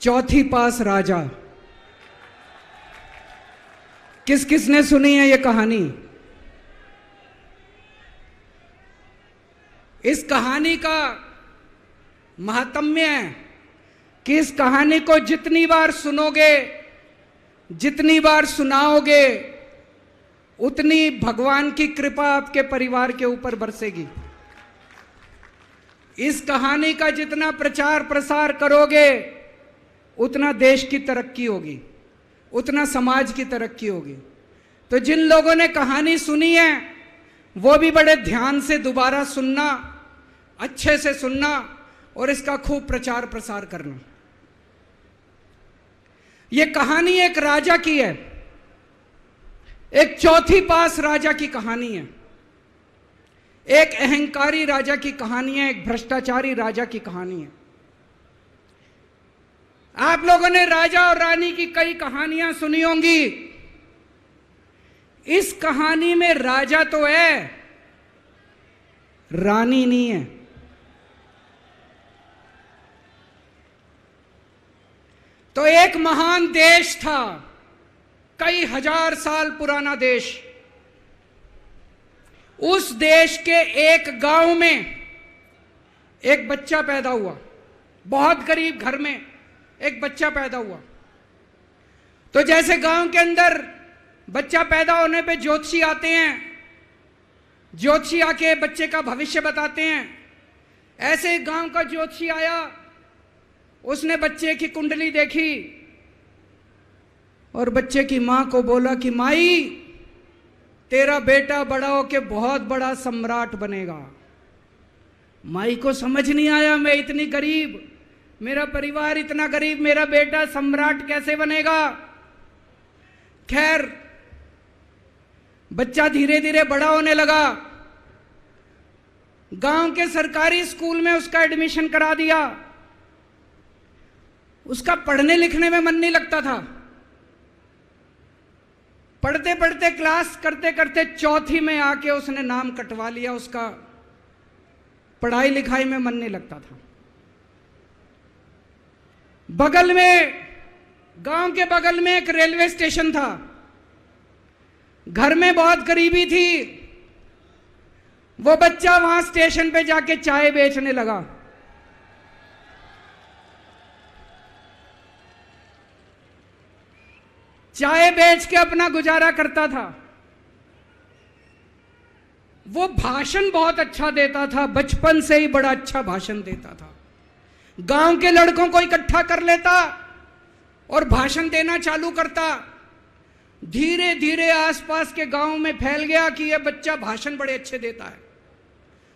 चौथी पास राजा। किस किसने सुनी है ये कहानी? इस कहानी का महात्म्य है कि इस कहानी को जितनी बार सुनोगे, जितनी बार सुनाओगे, उतनी भगवान की कृपा आपके परिवार के ऊपर बरसेगी। इस कहानी का जितना प्रचार प्रसार करोगे, उतना देश की तरक्की होगी, उतना समाज की तरक्की होगी। तो जिन लोगों ने कहानी सुनी है वो भी बड़े ध्यान से दोबारा सुनना, अच्छे से सुनना और इसका खूब प्रचार प्रसार करना। ये कहानी एक राजा की है, एक चौथी पास राजा की कहानी है, एक अहंकारी राजा की कहानी है, एक भ्रष्टाचारी राजा की कहानी है। आप लोगों ने राजा और रानी की कई कहानियां सुनी होंगी। इस कहानी में राजा तो है, रानी नहीं है। तो एक महान देश था, कई हजार साल पुराना देश। उस देश के एक गांव में एक बच्चा पैदा हुआ, बहुत गरीब घर में एक बच्चा पैदा हुआ। तो जैसे गांव के अंदर बच्चा पैदा होने पे ज्योतिषी आते हैं, ज्योतिषी आके बच्चे का भविष्य बताते हैं, ऐसे गांव का ज्योतिषी आया। उसने बच्चे की कुंडली देखी और बच्चे की मां को बोला कि माई, तेरा बेटा बड़ा होके बहुत बड़ा सम्राट बनेगा। माई को समझ नहीं आया, मैं इतनी गरीब, मेरा परिवार इतना गरीब, मेरा बेटा सम्राट कैसे बनेगा। खैर, बच्चा धीरे धीरे बड़ा होने लगा। गांव के सरकारी स्कूल में उसका एडमिशन करा दिया। उसका पढ़ने लिखने में मन नहीं लगता था। पढ़ते पढ़ते, क्लास करते करते चौथी में आके उसने नाम कटवा लिया। उसका पढ़ाई लिखाई में मन नहीं लगता था। बगल में, गांव के बगल में एक रेलवे स्टेशन था। घर में बहुत गरीबी थी। वो बच्चा वहां स्टेशन पे जाके चाय बेचने लगा। चाय बेच के अपना गुजारा करता था। वो भाषण बहुत अच्छा देता था, बचपन से ही बड़ा अच्छा भाषण देता था। गांव के लड़कों को इकट्ठा कर लेता और भाषण देना चालू करता। धीरे धीरे आसपास के गांव में फैल गया कि यह बच्चा भाषण बड़े अच्छे देता है।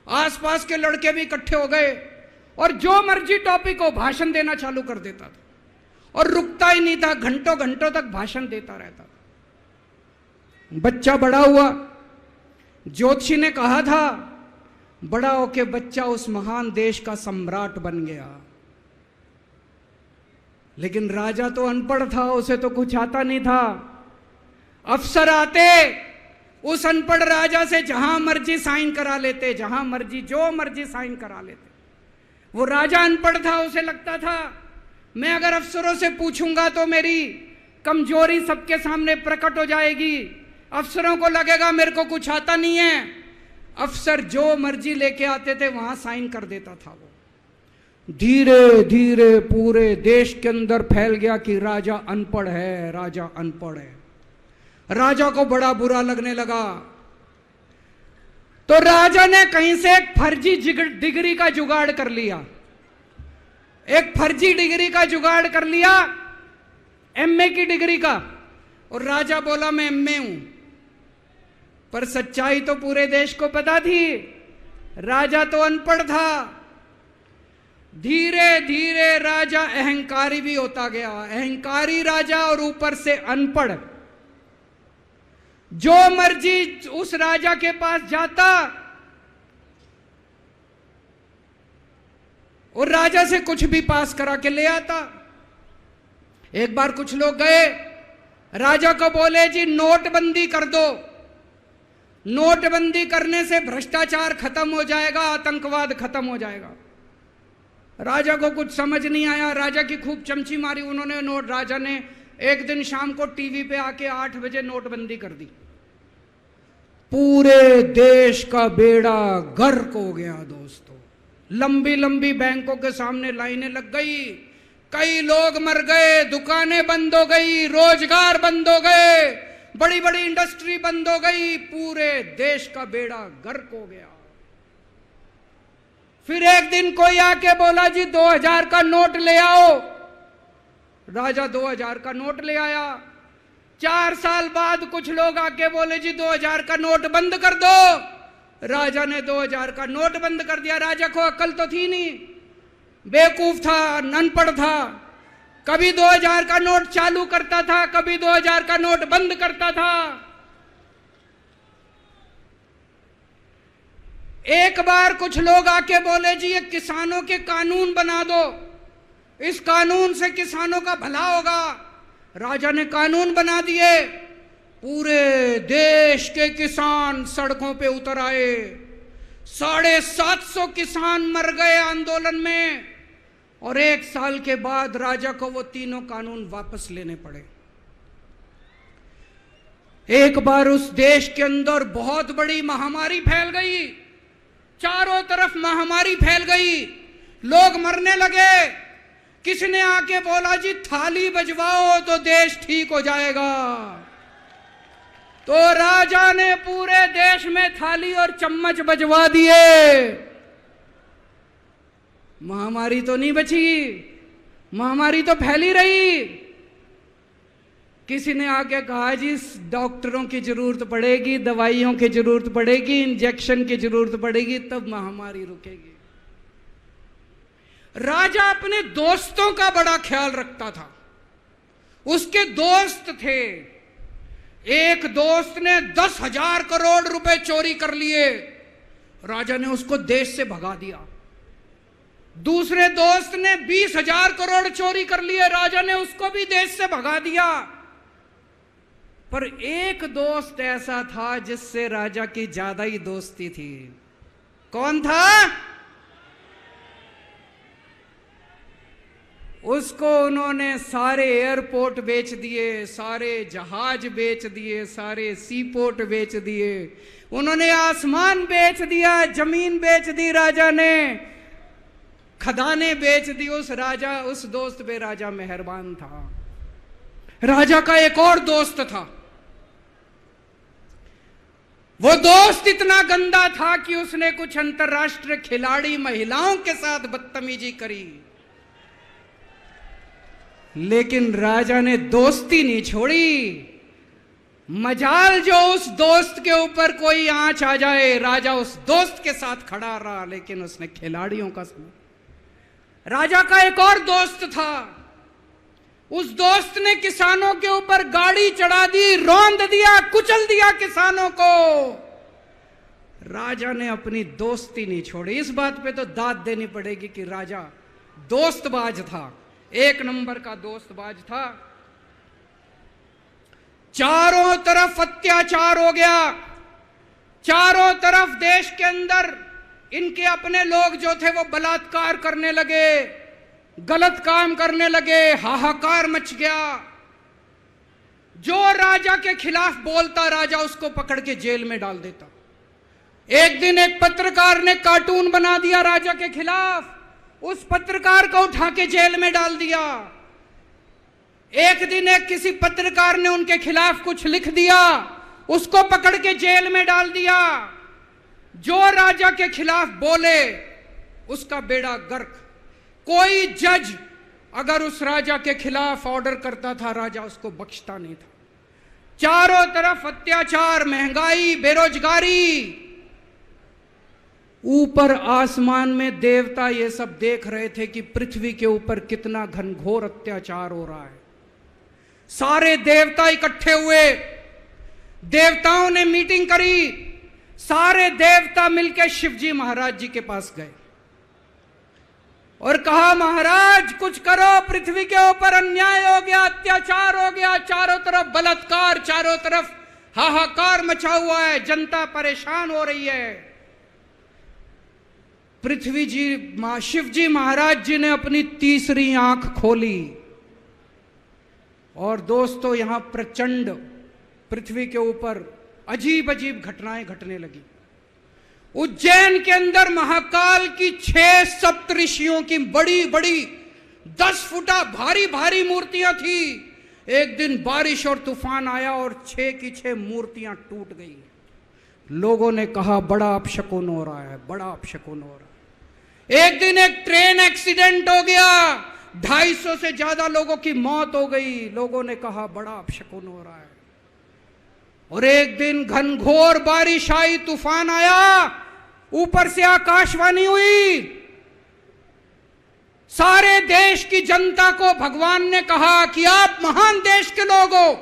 आसपास के लड़के भी इकट्ठे हो गए और जो मर्जी टॉपिक हो भाषण देना चालू कर देता था और रुकता ही नहीं था, घंटों घंटों तक भाषण देता रहता था। बच्चा बड़ा हुआ। ज्योतिषी ने कहा था बड़ा होके बच्चा उस महान देश का सम्राट बन गया। लेकिन राजा तो अनपढ़ था, उसे तो कुछ आता नहीं था। अफसर आते, उस अनपढ़ राजा से जहां मर्जी साइन करा लेते, जहां मर्जी जो मर्जी साइन करा लेते। वो राजा अनपढ़ था, उसे लगता था मैं अगर अफसरों से पूछूंगा तो मेरी कमजोरी सबके सामने प्रकट हो जाएगी। अफसरों को लगेगा मेरे को कुछ आता नहीं है। अफसर जो मर्जी लेके आते थे वहां साइन कर देता था। वो धीरे धीरे पूरे देश के अंदर फैल गया कि राजा अनपढ़ है, राजा अनपढ़ है। राजा को बड़ा बुरा लगने लगा। तो राजा ने कहीं से एक फर्जी डिग्री का जुगाड़ कर लिया। एक फर्जी डिग्री का जुगाड़ कर लिया, एमए की डिग्री का। और राजा बोला मैं एमए हूं। पर सच्चाई तो पूरे देश को पता थी, राजा तो अनपढ़ था। धीरे धीरे राजा अहंकारी भी होता गया। अहंकारी राजा और ऊपर से अनपढ़। जो मर्जी उस राजा के पास जाता और राजा से कुछ भी पास करा के ले आता। एक बार कुछ लोग गए, राजा को बोले जी नोटबंदी कर दो, नोटबंदी करने से भ्रष्टाचार खत्म हो जाएगा, आतंकवाद खत्म हो जाएगा। राजा को कुछ समझ नहीं आया, राजा की खूब चमची मारी उन्होंने नोट। राजा ने एक दिन शाम को टीवी पे आके 8 बजे नोटबंदी कर दी। पूरे देश का बेड़ा गर्क हो गया दोस्तों। लंबी लंबी बैंकों के सामने लाइनें लग गई, कई लोग मर गए, दुकानें बंद हो गई, रोजगार बंद हो गए, बड़ी बड़ी इंडस्ट्री बंद हो गई, पूरे देश का बेड़ा गर्क हो गया। फिर एक दिन कोई आके बोला जी 2000 का नोट ले आओ। राजा 2000 का नोट ले आया। 4 साल बाद कुछ लोग आके बोले जी 2000 का नोट बंद कर दो। राजा ने 2000 का नोट बंद कर दिया। राजा को अक्ल तो थी नहीं, बेवकूफ था, अनपढ़ था। कभी 2000 का नोट चालू करता था, कभी 2000 का नोट बंद करता था। एक बार कुछ लोग आके बोले जी ये किसानों के कानून बना दो, इस कानून से किसानों का भला होगा। राजा ने कानून बना दिए। पूरे देश के किसान सड़कों पे उतर आए। 750 किसान मर गए आंदोलन में, और 1 साल के बाद राजा को वो तीनों कानून वापस लेने पड़े। एक बार उस देश के अंदर बहुत बड़ी महामारी फैल गई, चारों तरफ महामारी फैल गई, लोग मरने लगे। किसने आके बोला जी थाली बजवाओ तो देश ठीक हो जाएगा। तो राजा ने पूरे देश में थाली और चम्मच बजवा दिए। महामारी तो नहीं बची, महामारी तो फैली रही। किसी ने आके कहा जी डॉक्टरों की जरूरत पड़ेगी, दवाइयों की जरूरत पड़ेगी, इंजेक्शन की जरूरत पड़ेगी, तब महामारी रुकेगी। राजा अपने दोस्तों का बड़ा ख्याल रखता था। उसके दोस्त थे। एक दोस्त ने 10,000 करोड़ रुपए चोरी कर लिए, राजा ने उसको देश से भगा दिया। दूसरे दोस्त ने 20,000 करोड़ चोरी कर लिए, राजा ने उसको भी देश से भगा दिया। पर एक दोस्त ऐसा था जिससे राजा की ज्यादा ही दोस्ती थी। कौन था? उसको उन्होंने सारे एयरपोर्ट बेच दिए, सारे जहाज बेच दिए, सारे सी पोर्ट बेच दिए, उन्होंने आसमान बेच दिया, जमीन बेच दी राजा ने, खदानें बेच दी। उस दोस्त पे राजा मेहरबान था। राजा का एक और दोस्त था। वो दोस्त इतना गंदा था कि उसने कुछ अंतरराष्ट्रीय खिलाड़ी महिलाओं के साथ बदतमीजी करी, लेकिन राजा ने दोस्ती नहीं छोड़ी। मजाल जो उस दोस्त के ऊपर कोई आंच आ जाए, राजा उस दोस्त के साथ खड़ा रहा, लेकिन उसने खिलाड़ियों का समझ। राजा का एक और दोस्त था। उस दोस्त ने किसानों के ऊपर गाड़ी चढ़ा दी, रौंद दिया, कुचल दिया किसानों को। राजा ने अपनी दोस्ती नहीं छोड़ी। इस बात पे तो दाद देनी पड़ेगी कि राजा दोस्तबाज था, 1 नंबर का दोस्तबाज था। चारों तरफ अत्याचार हो गया, चारों तरफ देश के अंदर इनके अपने लोग जो थे वो बलात्कार करने लगे, गलत काम करने लगे, हाहाकार मच गया। जो राजा के खिलाफ बोलता, राजा उसको पकड़ के जेल में डाल देता। एक दिन एक पत्रकार ने कार्टून बना दिया राजा के खिलाफ, उस पत्रकार को उठा के जेल में डाल दिया। एक दिन एक किसी पत्रकार ने उनके खिलाफ कुछ लिख दिया, उसको पकड़ के जेल में डाल दिया। जो राजा के खिलाफ बोले उसका बेड़ा गर्क। कोई जज अगर उस राजा के खिलाफ ऑर्डर करता था, राजा उसको बख्शता नहीं था। चारों तरफ अत्याचार, महंगाई, बेरोजगारी। ऊपर आसमान में देवता ये सब देख रहे थे कि पृथ्वी के ऊपर कितना घनघोर अत्याचार हो रहा है। सारे देवता इकट्ठे हुए, देवताओं ने मीटिंग करी। सारे देवता मिलकर शिवजी महाराज जी के पास गए और कहा, महाराज कुछ करो, पृथ्वी के ऊपर अन्याय हो गया, अत्याचार हो गया, चारों तरफ बलात्कार, चारों तरफ हाहाकार मचा हुआ है, जनता परेशान हो रही है। पृथ्वी जी शिव जी महाराज जी ने अपनी तीसरी आंख खोली और दोस्तों यहां प्रचंड पृथ्वी के ऊपर अजीब अजीब घटनाएं घटने लगी। उज्जैन के अंदर महाकाल की 6 सप्तऋषियों की बड़ी बड़ी 10 फुटा भारी भारी मूर्तियां थी। एक दिन बारिश और तूफान आया और 6 की 6 मूर्तियां टूट गई। लोगों ने कहा बड़ा अपशकुन हो रहा है, बड़ा अपशकुन हो रहा है। एक दिन एक ट्रेन एक्सीडेंट हो गया, 250 से ज्यादा लोगों की मौत हो गई। लोगों ने कहा बड़ा अपशकुन हो रहा है। और एक दिन घनघोर बारिश आई, तूफान आया, ऊपर से आकाशवाणी हुई, सारे देश की जनता को भगवान ने कहा कि आप महान देश के लोग हो,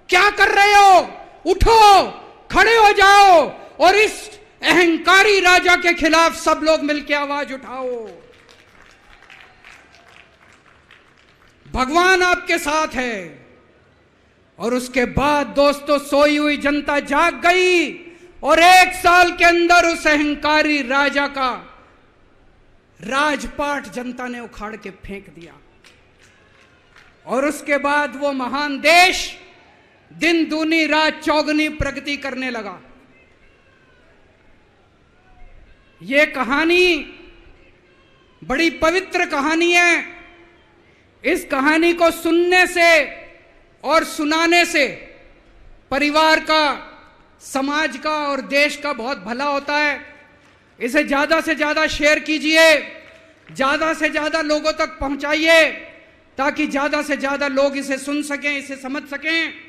क्या कर रहे हो, उठो, खड़े हो जाओ और इस अहंकारी राजा के खिलाफ सब लोग मिलकर आवाज उठाओ। भगवान आपके साथ है। और उसके बाद दोस्तों सोई हुई जनता जाग गई और 1 साल के अंदर उस अहंकारी राजा का राजपाट जनता ने उखाड़ के फेंक दिया। और उसके बाद वो महान देश दिन दूनी रात चौगुनी प्रगति करने लगा। ये कहानी बड़ी पवित्र कहानी है। इस कहानी को सुनने से और सुनाने से परिवार का, समाज का और देश का बहुत भला होता है। इसे ज्यादा से ज्यादा शेयर कीजिए, ज्यादा से ज्यादा लोगों तक पहुंचाइए ताकि ज्यादा से ज्यादा लोग इसे सुन सकें, इसे समझ सकें।